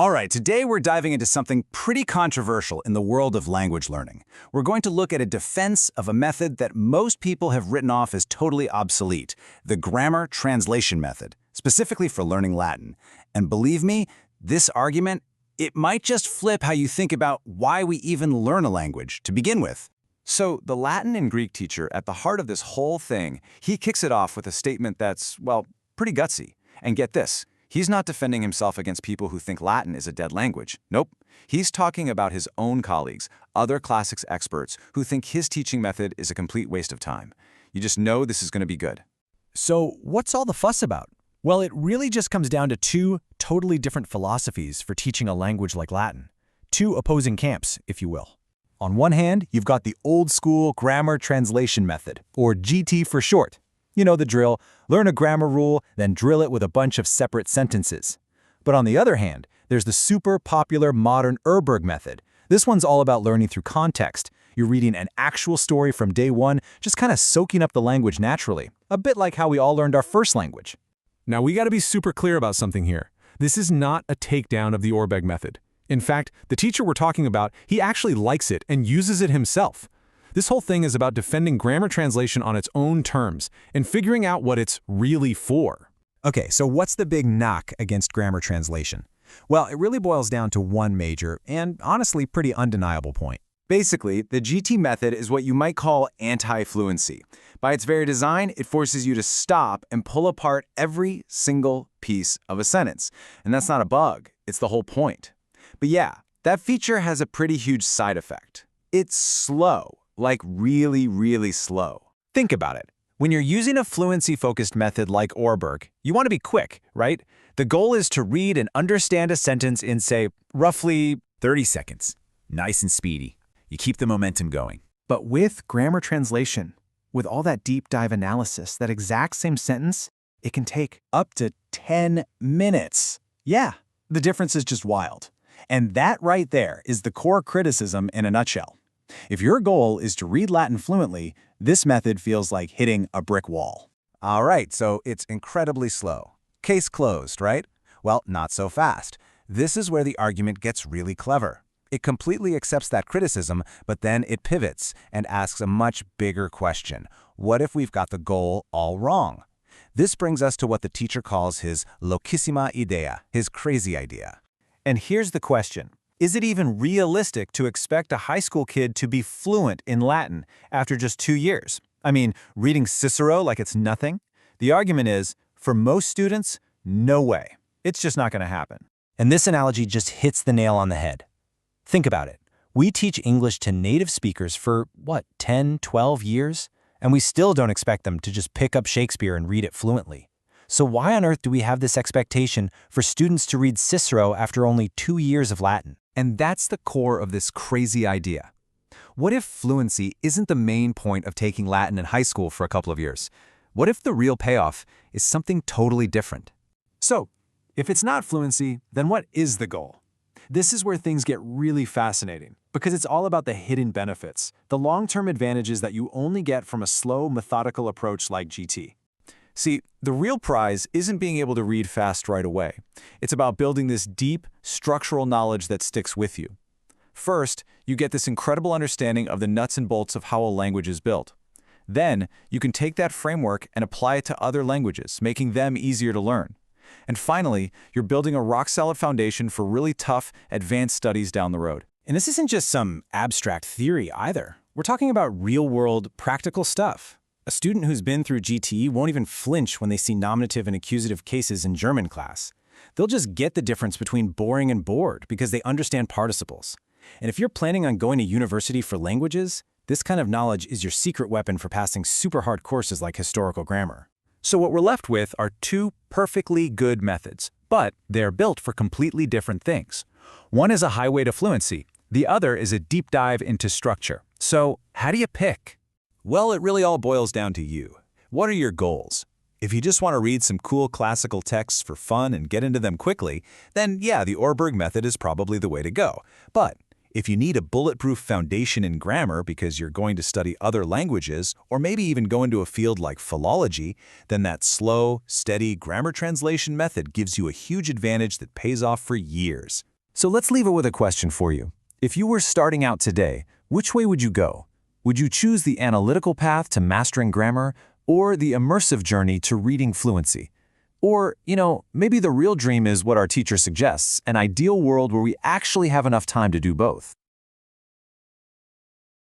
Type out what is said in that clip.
All right, today we're diving into something pretty controversial in the world of language learning. We're going to look at a defense of a method that most people have written off as totally obsolete, the grammar translation method, specifically for learning Latin. And believe me, this argument, it might just flip how you think about why we even learn a language to begin with. So the Latin and Greek teacher at the heart of this whole thing, he kicks it off with a statement that's, well, pretty gutsy. And get this. He's not defending himself against people who think Latin is a dead language. Nope. He's talking about his own colleagues, other classics experts, who think his teaching method is a complete waste of time. You just know this is going to be good. So what's all the fuss about? Well, it really just comes down to two totally different philosophies for teaching a language like Latin. Two opposing camps, if you will. On one hand, you've got the old-school grammar translation method, or GT for short. You know the drill, learn a grammar rule, then drill it with a bunch of separate sentences. But on the other hand, there's the super popular modern Ørberg method. This one's all about learning through context. You're reading an actual story from day one, just kind of soaking up the language naturally, a bit like how we all learned our first language. Now we got to be super clear about something here. This is not a takedown of the Ørberg method. In fact, the teacher we're talking about, he actually likes it and uses it himself. This whole thing is about defending grammar translation on its own terms and figuring out what it's really for. Okay, so what's the big knock against grammar translation? Well, it really boils down to one major and honestly pretty undeniable point. Basically, the GT method is what you might call anti-fluency. By its very design, it forces you to stop and pull apart every single piece of a sentence. And that's not a bug, it's the whole point. But yeah, that feature has a pretty huge side effect. It's slow. Like really, really slow. Think about it. When you're using a fluency-focused method like Ørberg, you want to be quick, right? The goal is to read and understand a sentence in, say, roughly 30 seconds. Nice and speedy. You keep the momentum going. But with grammar translation, with all that deep dive analysis, that exact same sentence, it can take up to 10 minutes. Yeah, the difference is just wild. And that right there is the core criticism in a nutshell. If your goal is to read Latin fluently, this method feels like hitting a brick wall. All right, so it's incredibly slow. Case closed, right? Well, not so fast. This is where the argument gets really clever. It completely accepts that criticism, but then it pivots and asks a much bigger question. What if we've got the goal all wrong? This brings us to what the teacher calls his loquissima idea, his crazy idea. And here's the question. Is it even realistic to expect a high school kid to be fluent in Latin after just 2 years? I mean, reading Cicero like it's nothing? The argument is, for most students, no way. It's just not going to happen. And this analogy just hits the nail on the head. Think about it. We teach English to native speakers for, 10, 12 years? And we still don't expect them to just pick up Shakespeare and read it fluently. So why on earth do we have this expectation for students to read Cicero after only 2 years of Latin? And that's the core of this crazy idea. What if fluency isn't the main point of taking Latin in high school for a couple of years? What if the real payoff is something totally different? So, if it's not fluency, then what is the goal? This is where things get really fascinating, because it's all about the hidden benefits, the long-term advantages that you only get from a slow, methodical approach like GT. See, the real prize isn't being able to read fast right away. It's about building this deep, structural knowledge that sticks with you. First, you get this incredible understanding of the nuts and bolts of how a language is built. Then, you can take that framework and apply it to other languages, making them easier to learn. And finally, you're building a rock-solid foundation for really tough, advanced studies down the road. And this isn't just some abstract theory either. We're talking about real-world, practical stuff. A student who's been through GT won't even flinch when they see nominative and accusative cases in German class. They'll just get the difference between boring and bored because they understand participles. And if you're planning on going to university for languages, this kind of knowledge is your secret weapon for passing super hard courses like historical grammar. So what we're left with are two perfectly good methods, but they're built for completely different things. One is a highway to fluency. The other is a deep dive into structure. So how do you pick? Well, it really all boils down to you. What are your goals? If you just want to read some cool classical texts for fun and get into them quickly, then yeah, the Ørberg method is probably the way to go. But if you need a bulletproof foundation in grammar because you're going to study other languages, or maybe even go into a field like philology, then that slow, steady grammar translation method gives you a huge advantage that pays off for years. So let's leave it with a question for you. If you were starting out today, which way would you go? Would you choose the analytical path to mastering grammar or the immersive journey to reading fluency? Or, maybe the real dream is what our teacher suggests, an ideal world where we actually have enough time to do both.